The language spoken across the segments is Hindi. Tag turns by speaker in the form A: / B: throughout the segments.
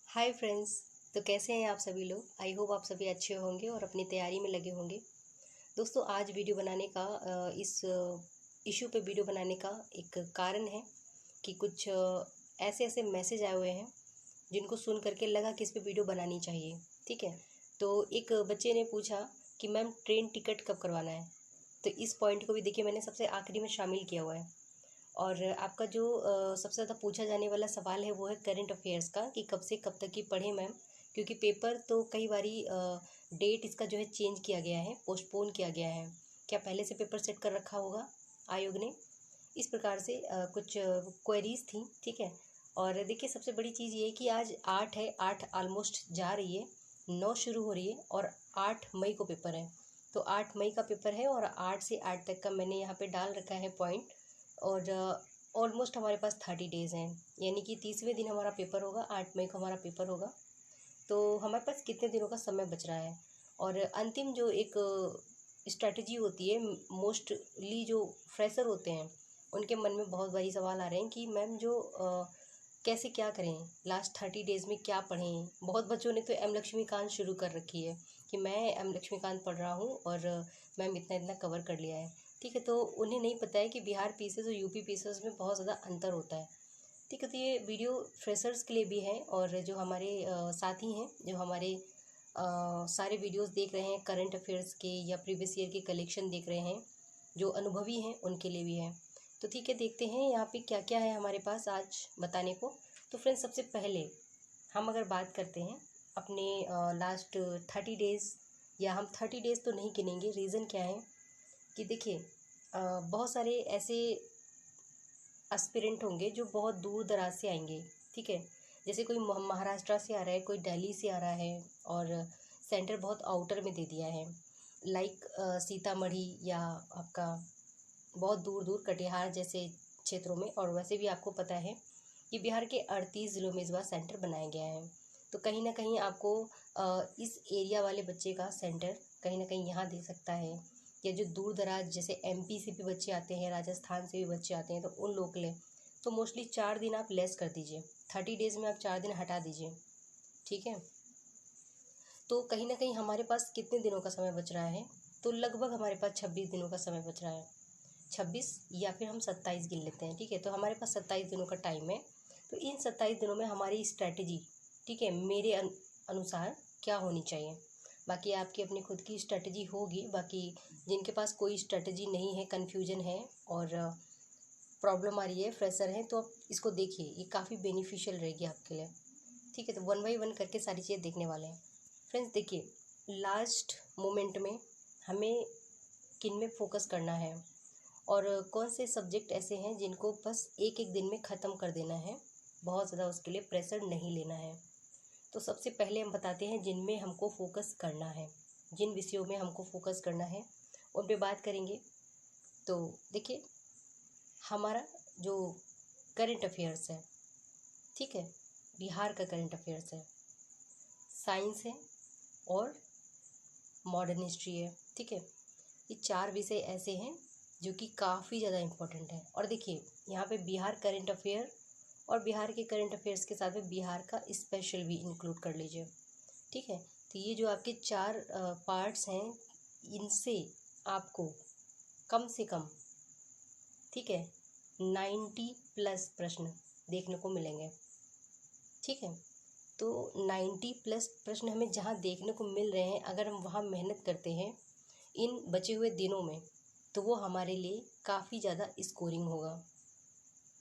A: Hi friends. तो कैसे हैं आप सभी लोग। आई होप आप सभी अच्छे होंगे और अपनी तैयारी में लगे होंगे। दोस्तों आज वीडियो बनाने का इस इशू पे वीडियो बनाने का एक कारण है कि कुछ ऐसे ऐसे मैसेज आए हुए हैं जिनको सुन करके लगा कि इस पे वीडियो बनानी चाहिए। ठीक है, तो एक बच्चे ने पूछा कि मैम ट्रेन टिकट कब करवाना है। तो इस पॉइंट को भी देखिए मैंने सबसे आखिरी में शामिल किया हुआ है। और आपका जो सबसे ज़्यादा पूछा जाने वाला सवाल है वो है करंट अफेयर्स का कि कब से कब तक की पढ़ें मैम, क्योंकि पेपर तो कई बारी डेट इसका जो है चेंज किया गया है, पोस्टपोन किया गया है। क्या पहले से पेपर सेट कर रखा होगा आयोग ने। इस प्रकार से कुछ क्वेरीज थी। ठीक है, और देखिए सबसे बड़ी चीज़ ये है कि आज 8 है, 8 ऑलमोस्ट जा रही है, 9 शुरू हो रही है और 8 मई को पेपर है। तो 8 मई का पेपर है और 8 से 8 तक का मैंने यहाँ पे डाल रखा है पॉइंट। और ऑलमोस्ट हमारे पास 30 डेज़ हैं, यानी कि 30वें दिन हमारा पेपर होगा, 8 मई को हमारा पेपर होगा। तो हमारे पास कितने दिनों का समय बच रहा है। और अंतिम जो एक स्ट्रैटेजी होती है, मोस्टली जो फ्रेशर होते हैं उनके मन में बहुत बड़ी सवाल आ रहे हैं कि मैम जो कैसे क्या करें, लास्ट 30 डेज़ में क्या पढ़ें। बहुत बच्चों ने तो एम लक्ष्मीकांत शुरू कर रखी है कि मैं एम लक्ष्मीकांत पढ़ रहा हूँ और मैम इतना इतना कवर कर लिया है। ठीक है, तो उन्हें नहीं पता है कि बिहार पीसेस और यूपी पीसेस में बहुत ज़्यादा अंतर होता है। ठीक है, तो ये वीडियो फ्रेशर्स के लिए भी है और जो हमारे साथी हैं, जो हमारे सारे वीडियोस देख रहे हैं करंट अफेयर्स के या प्रीवियस ईयर के कलेक्शन देख रहे हैं, जो अनुभवी हैं उनके लिए भी है। तो ठीक है, देखते हैं यहाँ पे क्या क्या है हमारे पास आज बताने को। तो फ्रेंड्स सबसे पहले हम अगर बात करते हैं अपने लास्ट 30 डेज़, या हम 30 डेज़ तो नहीं गिनेंगे। रीज़न क्या है कि देखिए बहुत सारे ऐसे एस्पिरेंट होंगे जो बहुत दूर दराज से आएंगे। ठीक है, जैसे कोई महाराष्ट्र से आ रहा है, कोई दिल्ली से आ रहा है और सेंटर बहुत आउटर में दे दिया है, लाइक सीतामढ़ी या आपका बहुत दूर दूर कटिहार जैसे क्षेत्रों में। और वैसे भी आपको पता है कि बिहार के 38 ज़िलों में इस बार सेंटर बनाया गया है। तो कहीं ना कहीं आपको इस एरिया वाले बच्चे का सेंटर कहीं ना कहीं यहाँ दे सकता है। या जो दूर दराज जैसे एमपी से भी बच्चे आते हैं, राजस्थान से भी बच्चे आते हैं, तो उन लोग के लिए तो मोस्टली 4 दिन आप लेस कर दीजिए, 30 डेज़ में आप 4 दिन हटा दीजिए। ठीक है, तो कहीं ना कहीं हमारे पास कितने दिनों का समय बच रहा है, तो लगभग हमारे पास 26 दिनों का समय बच रहा है। 26 या फिर हम 27 गिन लेते हैं। ठीक है, तो हमारे पास 27 दिनों का टाइम है। तो इन 27 दिनों में हमारी स्ट्रैटेजी, ठीक है, मेरे अनुसार क्या होनी चाहिए। बाकी आपकी अपनी खुद की स्ट्रैटेजी होगी। बाकी जिनके पास कोई स्ट्रैटेजी नहीं है, कन्फ्यूजन है और प्रॉब्लम आ रही है, फ्रेशर है, तो आप इसको देखिए, ये काफ़ी बेनिफिशियल रहेगी आपके लिए। ठीक है, तो 1 बाय 1 करके सारी चीज़ें देखने वाले हैं। फ्रेंड्स देखिए, लास्ट मोमेंट में हमें किन में फोकस करना है और कौन से सब्जेक्ट ऐसे हैं जिनको बस एक एक दिन में ख़त्म कर देना है, बहुत ज़्यादा उसके लिए प्रेशर नहीं लेना है। तो सबसे पहले हम बताते हैं जिनमें हमको फोकस करना है, जिन विषयों में हमको फोकस करना है उन पे बात करेंगे। तो देखिए, हमारा जो करंट अफेयर्स है, ठीक है, बिहार का करंट अफेयर्स है, साइंस है और मॉडर्न हिस्ट्री है। ठीक है, ये 4 विषय ऐसे हैं जो कि काफ़ी ज़्यादा इम्पोर्टेंट है। और देखिए यहाँ पे बिहार करंट अफेयर और बिहार के करंट अफेयर्स के साथ में बिहार का स्पेशल भी इंक्लूड कर लीजिए। ठीक है, तो ये जो आपके 4 पार्ट्स हैं, इनसे आपको कम से कम, ठीक है, 90+ प्रश्न देखने को मिलेंगे। ठीक है, तो 90+ प्रश्न हमें जहाँ देखने को मिल रहे हैं, अगर हम वहाँ मेहनत करते हैं इन बचे हुए दिनों में, तो वो हमारे लिए काफ़ी ज़्यादा स्कोरिंग होगा।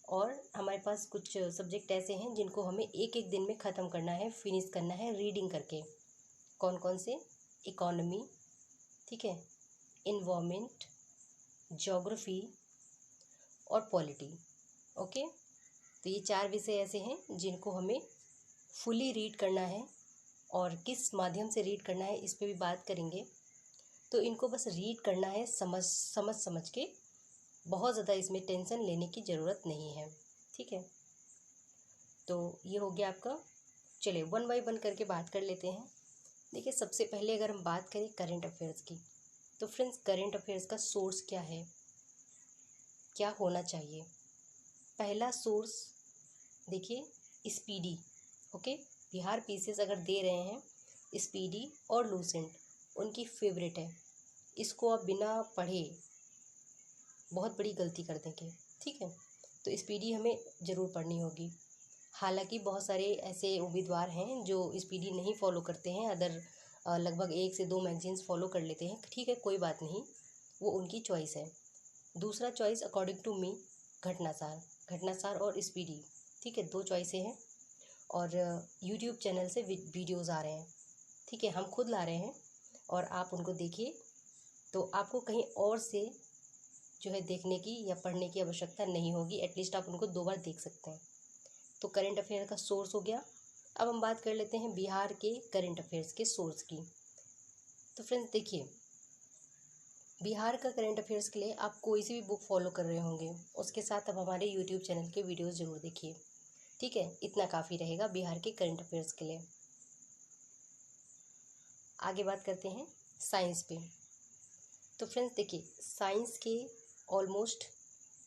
A: और हमारे पास कुछ सब्जेक्ट ऐसे हैं जिनको हमें एक एक दिन में ख़त्म करना है, फिनिश करना है रीडिंग करके। कौन कौन से? इकोनॉमी, ठीक है, इन्वायरमेंट, ज्योग्राफी और पॉलिटी। ओके, तो ये 4 विषय ऐसे हैं जिनको हमें फुली रीड करना है। और किस माध्यम से रीड करना है इस पे भी बात करेंगे। तो इनको बस रीड करना है, समझ समझ समझ के, बहुत ज़्यादा इसमें टेंशन लेने की ज़रूरत नहीं है। ठीक है, तो ये हो गया आपका। चलिए 1 बाय 1 करके बात कर लेते हैं। देखिए सबसे पहले अगर हम बात करें करंट अफेयर्स की, तो फ्रेंड्स करंट अफेयर्स का सोर्स क्या है, क्या होना चाहिए। पहला सोर्स देखिए, स्पीडी। ओके, बिहार पीसीएस अगर दे रहे हैं स्पीडी और लूसेंट, उनकी फेवरेट है, इसको आप बिना पढ़े बहुत बड़ी गलती कर देंगे। ठीक है, तो स्पीडी हमें ज़रूर पढ़नी होगी। हालांकि बहुत सारे ऐसे उम्मीदवार हैं जो स्पीडी नहीं फॉलो करते हैं, अदर लगभग 1 से 2 मैगजीन्स फॉलो कर लेते हैं। ठीक है, कोई बात नहीं, वो उनकी चॉइस है। दूसरा चॉइस अकॉर्डिंग टू मी घटनासार और स्पीडी। ठीक है, 2 चॉइसें हैं और यूट्यूब चैनल से वीडियोज़ आ रहे हैं। ठीक है, हम खुद ला रहे हैं और आप उनको देखिए, तो आपको कहीं और से जो है देखने की या पढ़ने की आवश्यकता नहीं होगी। एटलीस्ट आप उनको 2 बार देख सकते हैं। तो करंट अफेयर का सोर्स हो गया। अब हम बात कर लेते हैं बिहार के करंट अफेयर्स के सोर्स की। तो फ्रेंड्स देखिए, बिहार का करंट अफेयर्स के लिए आप कोई सी भी बुक फॉलो कर रहे होंगे, उसके साथ आप हमारे यूट्यूब चैनल के वीडियोस ज़रूर देखिए। ठीक है, इतना काफ़ी रहेगा बिहार के करंट अफेयर्स के लिए। आगे बात करते हैं साइंस पे। तो फ्रेंड्स देखिए, साइंस के ऑलमोस्ट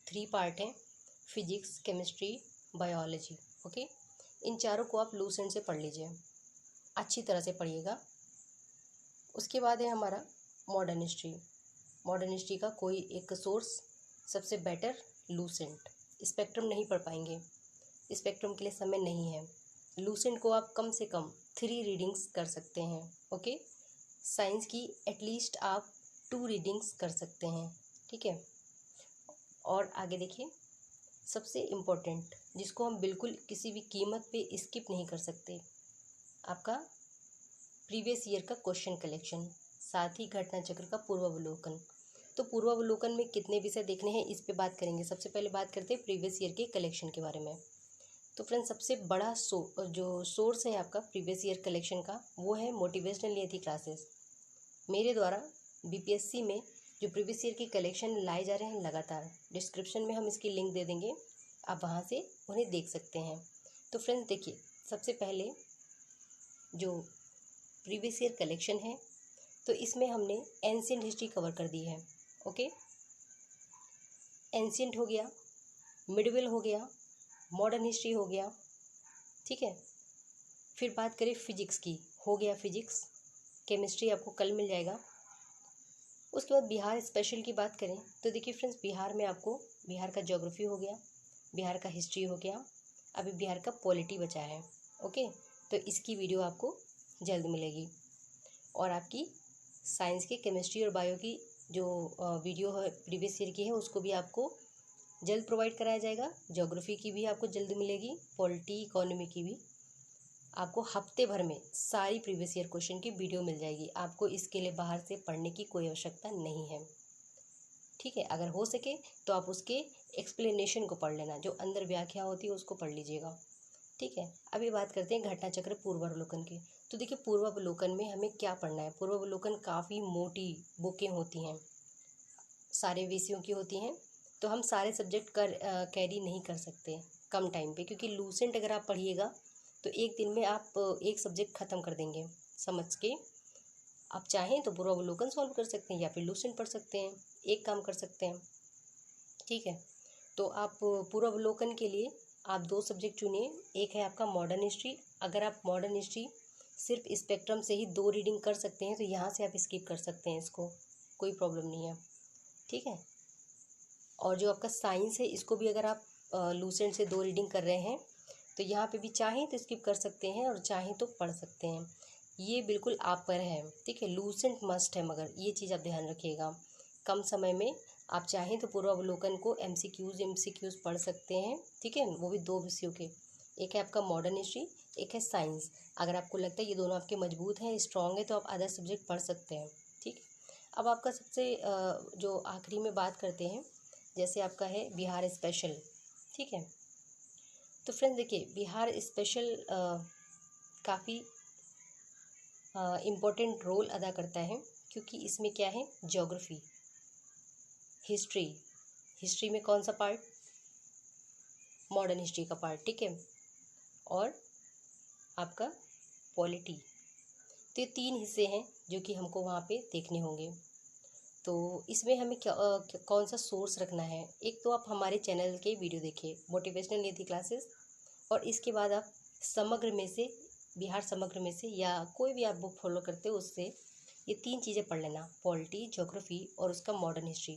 A: 3 पार्ट हैं, फिजिक्स, केमिस्ट्री, बायोलॉजी। ओके, इन चारों को आप लूसेंट से पढ़ लीजिए, अच्छी तरह से पढ़िएगा। उसके बाद है हमारा मॉडर्न हिस्ट्री। मॉडर्न हिस्ट्री का कोई एक सोर्स सबसे बेटर लूसेंट। स्पेक्ट्रम नहीं पढ़ पाएंगे, स्पेक्ट्रम के लिए समय नहीं है। लूसेंट को आप कम से कम 3 रीडिंग्स कर सकते हैं। ओके, साइंस की एटलीस्ट आप 2 रीडिंग्स कर सकते हैं। ठीक है, और आगे देखिए, सबसे इम्पोर्टेंट जिसको हम बिल्कुल किसी भी कीमत पे स्किप नहीं कर सकते, आपका प्रीवियस ईयर का क्वेश्चन कलेक्शन, साथ ही घटना चक्र का पूर्वावलोकन। तो पूर्वावलोकन में कितने विषय देखने हैं, इस पे बात करेंगे। सबसे पहले बात करते हैं प्रीवियस ईयर के कलेक्शन के बारे में। तो फ्रेंड्स, सबसे बड़ा जो सोर्स है आपका प्रीवियस ईयर कलेक्शन का, वो है मोटिवेशनल नियति क्लासेस। मेरे द्वारा बीपीएससी में जो प्रीवियस ईयर की कलेक्शन लाए जा रहे हैं लगातार, डिस्क्रिप्शन में हम इसकी लिंक दे देंगे, आप वहाँ से उन्हें देख सकते हैं। तो फ्रेंड्स देखिए, सबसे पहले जो प्रीवियस ईयर कलेक्शन है, तो इसमें हमने एंशिएंट हिस्ट्री कवर कर दी है। ओके, एंशिएंट हो गया, मिडविल हो गया, मॉडर्न हिस्ट्री हो गया। ठीक है, फिर बात करें फिजिक्स की, हो गया फिजिक्स, केमिस्ट्री आपको कल मिल जाएगा। उसके बाद बिहार स्पेशल की बात करें तो देखिए फ्रेंड्स, बिहार में आपको बिहार का ज्योग्राफी हो गया, बिहार का हिस्ट्री हो गया, अभी बिहार का पॉलिटी बचा है। ओके, तो इसकी वीडियो आपको जल्द मिलेगी। और आपकी साइंस के केमिस्ट्री और बायो की जो वीडियो है प्रीवियस ईयर की है, उसको भी आपको जल्द प्रोवाइड कराया जाएगा। ज्योग्राफी की भी आपको जल्द मिलेगी, पॉलिटी, इकोनॉमी की भी आपको हफ्ते भर में सारी प्रीवियस ईयर क्वेश्चन की वीडियो मिल जाएगी। आपको इसके लिए बाहर से पढ़ने की कोई आवश्यकता नहीं है। ठीक है, अगर हो सके तो आप उसके एक्सप्लेनेशन को पढ़ लेना, जो अंदर व्याख्या होती है उसको पढ़ लीजिएगा। ठीक है, अभी बात करते हैं घटना चक्र पूर्वावलोकन की। तो देखिए, पूर्वावलोकन में हमें क्या पढ़ना है। पूर्वावलोकन काफ़ी मोटी बुकें होती हैं, सारे विषयों की होती हैं, तो हम सारे सब्जेक्ट कैरी नहीं कर सकते कम टाइम पे, क्योंकि लूसेंट अगर आप पढ़िएगा तो एक दिन में आप एक सब्जेक्ट ख़त्म कर देंगे समझ के। आप चाहें तो पूर्वावलोकन सॉल्व कर सकते हैं या फिर लूसेंट पढ़ सकते हैं, एक काम कर सकते हैं। ठीक है, तो आप पूर्वावलोकन के लिए आप 2 सब्जेक्ट चुनिए। एक है आपका मॉडर्न हिस्ट्री। अगर आप मॉडर्न हिस्ट्री सिर्फ स्पेक्ट्रम से ही 2 रीडिंग कर सकते हैं तो यहाँ से आप स्किप कर सकते हैं, इसको कोई प्रॉब्लम नहीं है। ठीक है, और जो आपका साइंस है, इसको भी अगर आप लूसेंट से 2 रीडिंग कर रहे हैं तो यहाँ पे भी चाहें तो स्किप कर सकते हैं और चाहें तो पढ़ सकते हैं, ये बिल्कुल आप पर है। ठीक है, लूसेंट मस्ट है, मगर ये चीज़ आप ध्यान रखिएगा। कम समय में आप चाहें तो पूर्वावलोकन को एमसीक्यूज़ पढ़ सकते हैं। ठीक है, वो भी 2 विषयों के, एक है आपका मॉडर्न हिस्ट्री, एक है साइंस। अगर आपको लगता है ये दोनों आपके मजबूत हैं, स्ट्रॉन्ग है, तो आप अदर सब्जेक्ट पढ़ सकते हैं। ठीक, अब आपका सबसे जो आखिरी में बात करते हैं, जैसे आपका है बिहार स्पेशल। ठीक है, तो फ्रेंड्स देखिए, बिहार स्पेशल काफ़ी इम्पोर्टेंट रोल अदा करता है, क्योंकि इसमें क्या है, ज्योग्राफी, हिस्ट्री में कौन सा पार्ट, मॉडर्न हिस्ट्री का पार्ट। ठीक है, और आपका पॉलिटी। तो ये 3 हिस्से हैं जो कि हमको वहाँ पे देखने होंगे। तो इसमें हमें कौन सा सोर्स रखना है, एक तो आप हमारे चैनल के वीडियो देखिए, मोटिवेशनल नियति क्लासेस, और इसके बाद आप समग्र में से बिहार समग्र में से या कोई भी आप बुक फॉलो करते हो उससे ये 3 चीज़ें पढ़ लेना, पॉलिटी, ज्योग्राफी और उसका मॉडर्न हिस्ट्री,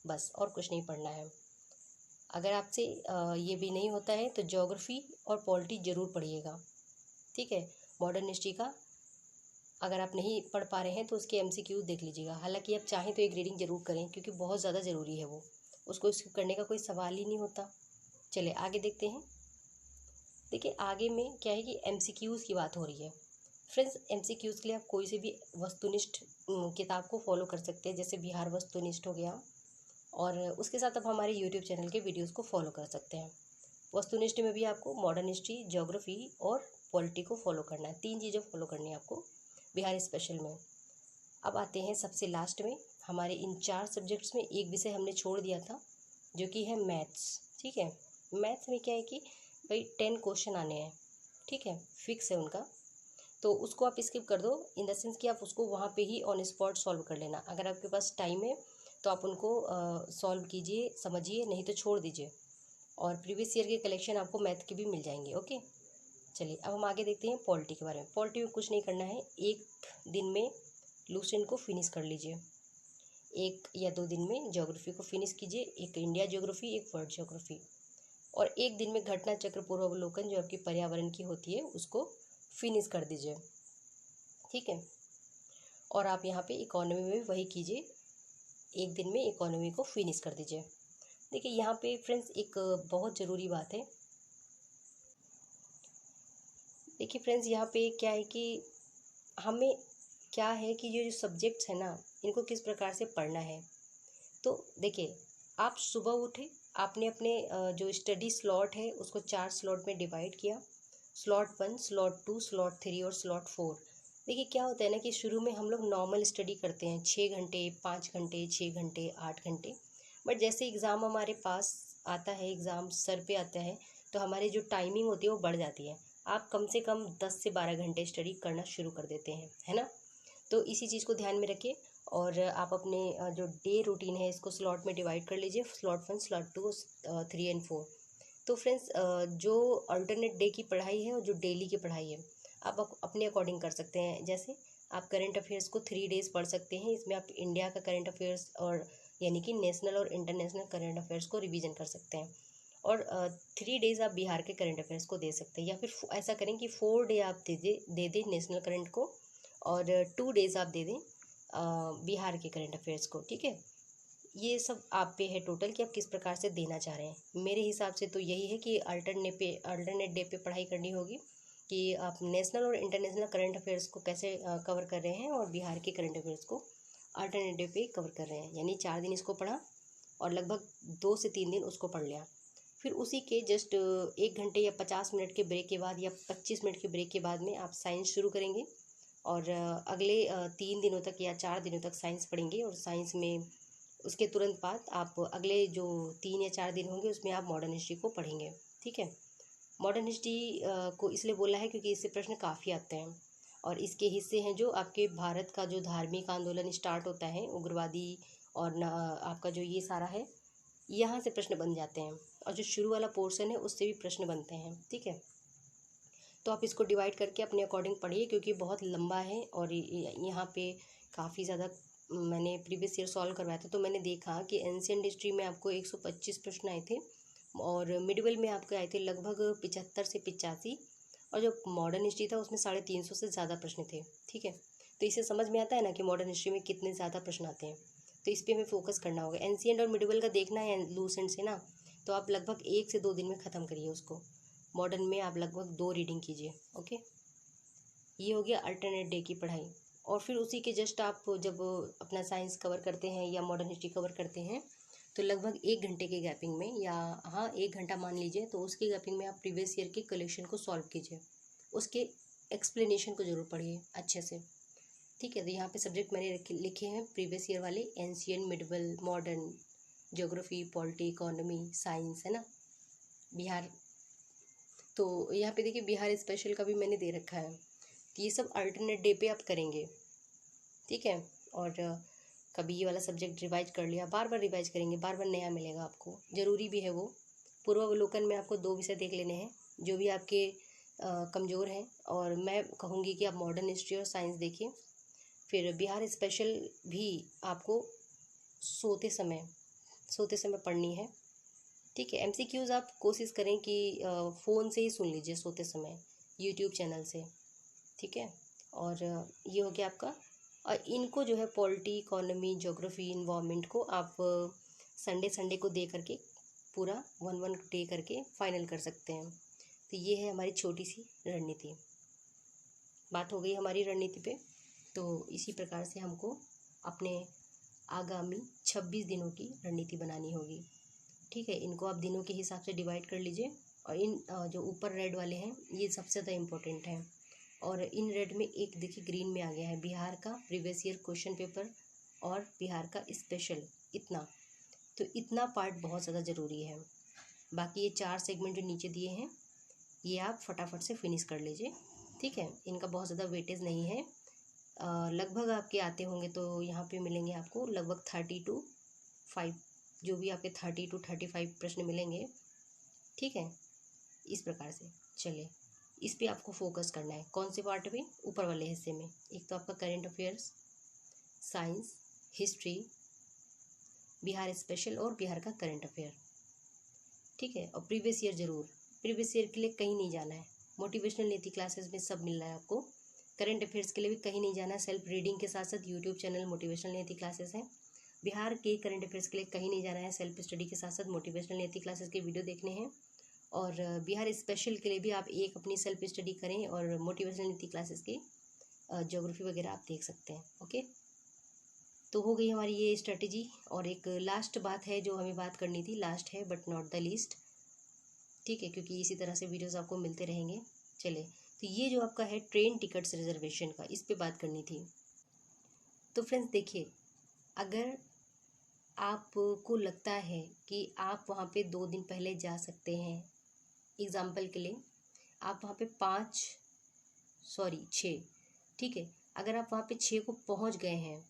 A: बस और कुछ नहीं पढ़ना है। अगर आपसे ये भी नहीं होता है तो ज्योग्राफी और पॉलिटी ज़रूर पढ़िएगा, ठीक है। मॉडर्न हिस्ट्री का अगर आप नहीं पढ़ पा रहे हैं तो उसके एमसीक्यू देख लीजिएगा। हालांकि आप चाहें तो एक रीडिंग ज़रूर करें क्योंकि बहुत ज़्यादा ज़रूरी है वो, उसको स्किप करने का कोई सवाल ही नहीं होता। चलिए आगे देखते हैं। देखिए आगे में क्या है कि एमसीक्यूज़ की बात हो रही है। फ्रेंड्स, एमसीक्यूज़ के लिए आप कोई से भी वस्तुनिष्ठ किताब को फॉलो कर सकते हैं, जैसे बिहार वस्तुनिष्ठ हो गया, और उसके साथ आप हमारे यूट्यूब चैनल के वीडियोज़ को फॉलो कर सकते हैं। वस्तुनिष्ठ में भी आपको मॉडर्न हिस्ट्री, ज्योग्राफी और पॉलिटी को फॉलो करना है, 3 चीज़ें फॉलो करनी है आपको बिहार स्पेशल में। अब आते हैं सबसे लास्ट में, हमारे इन 4 सब्जेक्ट्स में एक विषय हमने छोड़ दिया था जो कि है मैथ्स, ठीक है। मैथ्स में क्या है कि भाई 10 क्वेश्चन आने हैं, ठीक है, फिक्स है उनका, तो उसको आप स्किप कर दो, इन द सेंस कि आप उसको वहाँ पे ही ऑन स्पॉट सॉल्व कर लेना। अगर आपके पास टाइम है तो आप उनको सॉल्व कीजिए, समझिए, नहीं तो छोड़ दीजिए। और प्रीवियस ईयर के कलेक्शन आपको मैथ के भी मिल जाएंगे, ओके। चलिए अब हम आगे देखते हैं पॉलिटी के बारे में। पॉलिटी में कुछ नहीं करना है, एक दिन में लूसेंट को फिनिश कर लीजिए, 1 या 2 दिन में ज्योग्राफी को फिनिश कीजिए, एक इंडिया ज्योग्राफी, एक वर्ल्ड ज्योग्राफी, और एक दिन में घटना चक्र पूर्वावलोकन जो आपकी पर्यावरण की होती है उसको फिनिश कर दीजिए, ठीक है। और आप यहाँ पे इकोनॉमी में भी वही कीजिए, एक दिन में इकोनॉमी को फिनिश कर दीजिए। देखिए यहाँ पे फ्रेंड्स एक बहुत ज़रूरी बात है। देखिए फ्रेंड्स यहाँ पे क्या है कि हमें क्या है कि ये जो सब्जेक्ट्स है ना, इनको किस प्रकार से पढ़ना है। तो देखिए आप सुबह उठे, आपने अपने जो स्टडी स्लॉट है उसको 4 स्लॉट में डिवाइड किया, स्लॉट 1, स्लॉट 2, स्लॉट 3 और स्लॉट 4। देखिए क्या होता है ना कि शुरू में हम लोग नॉर्मल स्टडी करते हैं, 6 घंटे, 5 घंटे, 6 घंटे, 8 घंटे, बट जैसे एग्ज़ाम हमारे पास आता है, एग्ज़ाम सर पे आता है, तो हमारी जो टाइमिंग होती है वो बढ़ जाती है। आप कम से कम 10 से 12 घंटे स्टडी करना शुरू कर देते हैं, है ना। तो इसी चीज़ को ध्यान में रखिए और आप अपने जो डे रूटीन है इसको स्लॉट में डिवाइड कर लीजिए, स्लॉट 1, स्लॉट 2, 3 एंड 4। तो फ्रेंड्स जो अल्टरनेट डे की पढ़ाई है और जो डेली की पढ़ाई है आप अपने अकॉर्डिंग कर सकते हैं। जैसे आप करंट अफेयर्स को 3 डेज़ पढ़ सकते हैं, इसमें आप इंडिया का करंट अफेयर्स और यानी कि नेशनल और इंटरनेशनल करंट अफेयर्स को रिवीजन कर सकते हैं, और 3 डेज़ आप बिहार के करंट अफेयर्स को दे सकते हैं, या फिर ऐसा करें कि 4 डे आप दे दें नेशनल करंट को, और 2 डेज़ आप दे दें बिहार के करंट अफेयर्स को, ठीक है। ये सब आप पे है टोटल कि आप किस प्रकार से देना चाह रहे हैं। मेरे हिसाब से तो यही है कि अल्टरनेट डे पे पढ़ाई करनी होगी कि आप नेशनल और इंटरनेशनल करंट अफेयर्स को कैसे कवर कर रहे हैं, और बिहार के करंट अफेयर्स को अल्टरनेट डे पे कवर कर रहे हैं। यानी 4 दिन इसको पढ़ा और लगभग 2 से 3 दिन उसको पढ़ लिया। फिर उसी के जस्ट 1 घंटे या 50 मिनट के ब्रेक के बाद या 25 मिनट के ब्रेक के बाद में आप साइंस शुरू करेंगे, और अगले 3 दिनों तक या 4 दिनों तक साइंस पढ़ेंगे, और साइंस में उसके तुरंत बाद आप अगले जो 3 या 4 दिन होंगे उसमें आप मॉडर्न हिस्ट्री को पढ़ेंगे, ठीक है। मॉडर्न हिस्ट्री को इसलिए बोला है क्योंकि इससे प्रश्न काफ़ी आते हैं, और इसके हिस्से हैं जो आपके भारत का जो धार्मिक आंदोलन स्टार्ट होता है, उग्रवादी और आपका जो ये सारा है, यहाँ से प्रश्न बन जाते हैं, और जो शुरू वाला पोर्शन है उससे भी प्रश्न बनते हैं, ठीक है। तो आप इसको डिवाइड करके अपने अकॉर्डिंग पढ़िए क्योंकि बहुत लंबा है, और यहाँ पे काफ़ी ज़्यादा मैंने प्रीवियस ईयर सॉल्व करवाया था तो मैंने देखा कि एंशियंट हिस्ट्री में आपको 125 प्रश्न आए थे, और मिडिवल में आपके आए थे लगभग 75 से 85, और जो मॉडर्न हिस्ट्री था उसमें 350 से ज़्यादा प्रश्न थे, ठीक है। तो इससे समझ में आता है ना कि मॉडर्न हिस्ट्री में कितने ज़्यादा प्रश्न आते हैं। तो इस पर हमें फोकस करना होगा। एंशियंट और मिडिवल का देखना है लूसेंट से ना, तो आप लगभग 1 से 2 दिन में ख़त्म करिए उसको। मॉडर्न में आप लगभग 2 रीडिंग कीजिए, ओके। ये हो गया अल्टरनेट डे की पढ़ाई। और फिर उसी के जस्ट आप जब अपना साइंस कवर करते हैं या मॉडर्न हिस्ट्री कवर करते हैं तो लगभग 1 घंटे के गैपिंग में, या हाँ 1 घंटा मान लीजिए, तो उसके गैपिंग में आप प्रीवियस ईयर के कलेक्शन को सॉल्व कीजिए, उसके एक्सप्लेनेशन को ज़रूर पढ़िए अच्छे से, ठीक है। तो यहाँ पे सब्जेक्ट मैंने लिखे हैं प्रीवियस ईयर वाले, ancient, medieval, modern, geography, polity, economy, science, है ना, बिहार। तो यहाँ पे देखिए बिहार स्पेशल का भी मैंने दे रखा है। तो ये सब अल्टरनेट डे पे आप करेंगे, ठीक है। और कभी ये वाला सब्जेक्ट रिवाइज कर लिया, बार बार रिवाइज करेंगे, बार बार नया मिलेगा आपको, ज़रूरी भी है वो। पूर्वावलोकन में आपको 2 विषय देख लेने हैं, जो भी आपके कमज़ोर हैं, और मैं कहूँगी कि आप मॉडर्न हिस्ट्री और साइंस देखिए। फिर बिहार स्पेशल भी आपको सोते समय पढ़नी है, ठीक है। एमसीक्यूज़ आप कोशिश करें कि फ़ोन से ही सुन लीजिए सोते समय, यूट्यूब चैनल से, ठीक है। और ये हो गया आपका। और इनको जो है पॉलिटी, इकोनॉमी, ज्योग्राफी, इन्वायरमेंट को आप संडे को दे करके पूरा वन डे करके फाइनल कर सकते हैं। तो ये है हमारी छोटी सी रणनीति। बात हो गई हमारी रणनीति पे। तो इसी प्रकार से हमको अपने आगामी 26 दिनों की रणनीति बनानी होगी, ठीक है। इनको आप दिनों के हिसाब से डिवाइड कर लीजिए। और इन जो ऊपर रेड वाले हैं ये सबसे ज़्यादा इम्पोर्टेंट हैं। और इन रेड में एक देखिए ग्रीन में आ गया है बिहार का प्रीवियस ईयर क्वेश्चन पेपर और बिहार का स्पेशल, इतना। तो इतना पार्ट बहुत ज़्यादा ज़रूरी है। बाकी ये 4 सेगमेंट जो नीचे दिए हैं ये आप फटाफट से फिनिश कर लीजिए, ठीक है। इनका बहुत ज़्यादा वेटेज नहीं है। लगभग आपके आते होंगे तो यहाँ पे मिलेंगे आपको लगभग 30 to 5, जो भी आपके 30 to 35 प्रश्न मिलेंगे, ठीक है। इस प्रकार से चलिए इस पे आपको फोकस करना है। कौन से पार्ट में? ऊपर वाले हिस्से में। एक तो आपका current affairs, science, history, Bihar special और बिहार का करंट अफेयर, ठीक है। और प्रीवियस ईयर ज़रूर, प्रीवियस ईयर के लिए कहीं नहीं जाना है। मोटिवेशनल नीति क्लासेस में सब मिल रहा है आपको। करंट अफेयर्स के लिए भी कहीं नहीं जाना है। सेल्फ रीडिंग के साथ साथ यूट्यूब चैनल मोटिवेशनल नीति क्लासेस हैं। बिहार के करंट अफेयर्स के लिए कहीं नहीं जाना है। सेल्फ स्टडी के साथ साथ मोटिवेशनल नीति क्लासेस के वीडियो देखने हैं। और बिहार स्पेशल के लिए भी आप एक अपनी सेल्फ स्टडी करें और मोटिवेशनल नीति क्लासेस की ज्योग्राफी वगैरह आप देख सकते हैं, ओके। तो हो गई हमारी ये स्ट्रेटेजी। और एक लास्ट बात है जो हमें बात करनी थी, लास्ट है बट नॉट द लीस्ट, ठीक है, क्योंकि इसी तरह से वीडियोस आपको मिलते रहेंगे। चले, तो ये जो आपका है ट्रेन टिकट्स रिजर्वेशन का, इस पे बात करनी थी। तो फ्रेंड्स देखिए, अगर आपको लगता है कि आप वहाँ पे 2 दिन पहले जा सकते हैं, एग्ज़ाम्पल के लिए आप वहाँ पे 6, ठीक है। अगर आप वहाँ पे 6 को पहुँच गए हैं,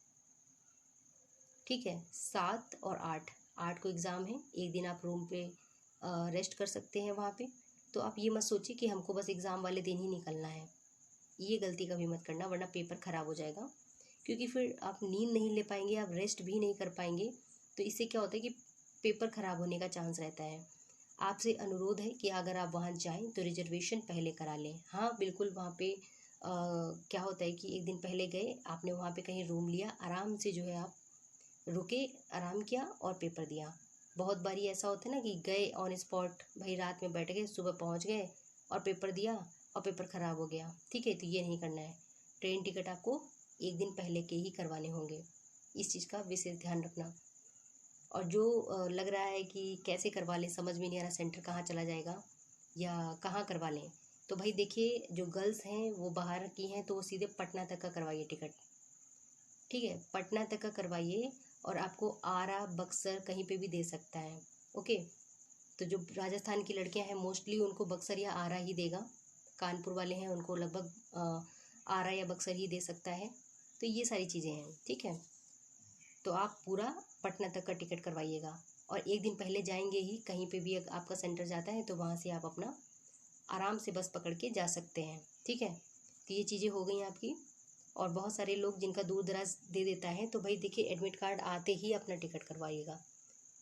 A: ठीक है, 7 और 8 को एग्ज़ाम है, एक दिन आप रूम पे रेस्ट कर सकते हैं वहाँ पे। तो आप ये मत सोचिए कि हमको बस एग्ज़ाम वाले दिन ही निकलना है, ये गलती कभी मत करना, वरना पेपर ख़राब हो जाएगा। क्योंकि फिर आप नींद नहीं ले पाएंगे, आप रेस्ट भी नहीं कर पाएंगे। तो इससे क्या होता है कि पेपर ख़राब होने का चांस रहता है। आपसे अनुरोध है कि अगर आप वहाँ जाएं तो रिजर्वेशन पहले करा लें। हाँ बिल्कुल, वहाँ पे क्या होता है कि एक दिन पहले गए, आपने वहाँ पे कहीं रूम लिया, आराम से जो है आप रुके, आराम किया और पेपर दिया। बहुत बारी ऐसा होता है ना कि गए ऑन स्पॉट, भाई रात में बैठ गए, सुबह पहुँच गए और पेपर दिया और पेपर ख़राब हो गया, ठीक है। तो ये नहीं करना है। ट्रेन टिकट आपको एक दिन पहले के ही करवाने होंगे, इस चीज़ का विशेष ध्यान रखना। और जो लग रहा है कि कैसे करवा लें, समझ में नहीं आ रहा सेंटर कहाँ चला जाएगा या कहाँ करवा लें, तो भाई देखिए, जो गर्ल्स हैं वो बाहर की हैं तो वो सीधे पटना तक का करवाइए टिकट, ठीक है। पटना तक का करवाइए और आपको आरा, बक्सर कहीं पे भी दे सकता है, ओके। तो जो राजस्थान की लड़कियां हैं मोस्टली उनको बक्सर या आरा ही देगा। कानपुर वाले हैं उनको लगभग आरा या बक्सर ही दे सकता है। तो ये सारी चीज़ें हैं, ठीक है। तो आप पूरा पटना तक का टिकट करवाइएगा और एक दिन पहले जाएंगे ही, कहीं पे भी आपका सेंटर जाता है तो वहाँ से आप अपना आराम से बस पकड़ के जा सकते हैं, ठीक है। तो ये चीज़ें हो गई आपकी। और बहुत सारे लोग जिनका दूर दराज दे देता है, तो भाई देखिए एडमिट कार्ड आते ही अपना टिकट करवाइएगा,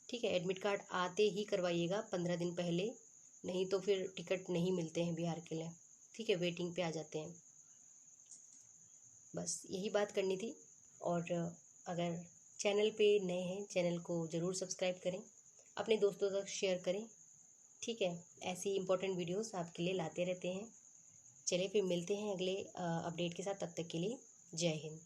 A: ठीक है। एडमिट कार्ड आते ही करवाइएगा, 15 दिन पहले, नहीं तो फिर टिकट नहीं मिलते हैं बिहार के लिए, ठीक है, वेटिंग पे आ जाते हैं। बस यही बात करनी थी। और अगर चैनल पे नए हैं, चैनल को ज़रूर सब्सक्राइब करें, अपने दोस्तों तक शेयर करें, ठीक है। ऐसी इंपॉर्टेंट वीडियोस आपके लिए लाते रहते हैं। चलिए फिर मिलते हैं अगले अपडेट के साथ, तब तक के लिए जय हिंद।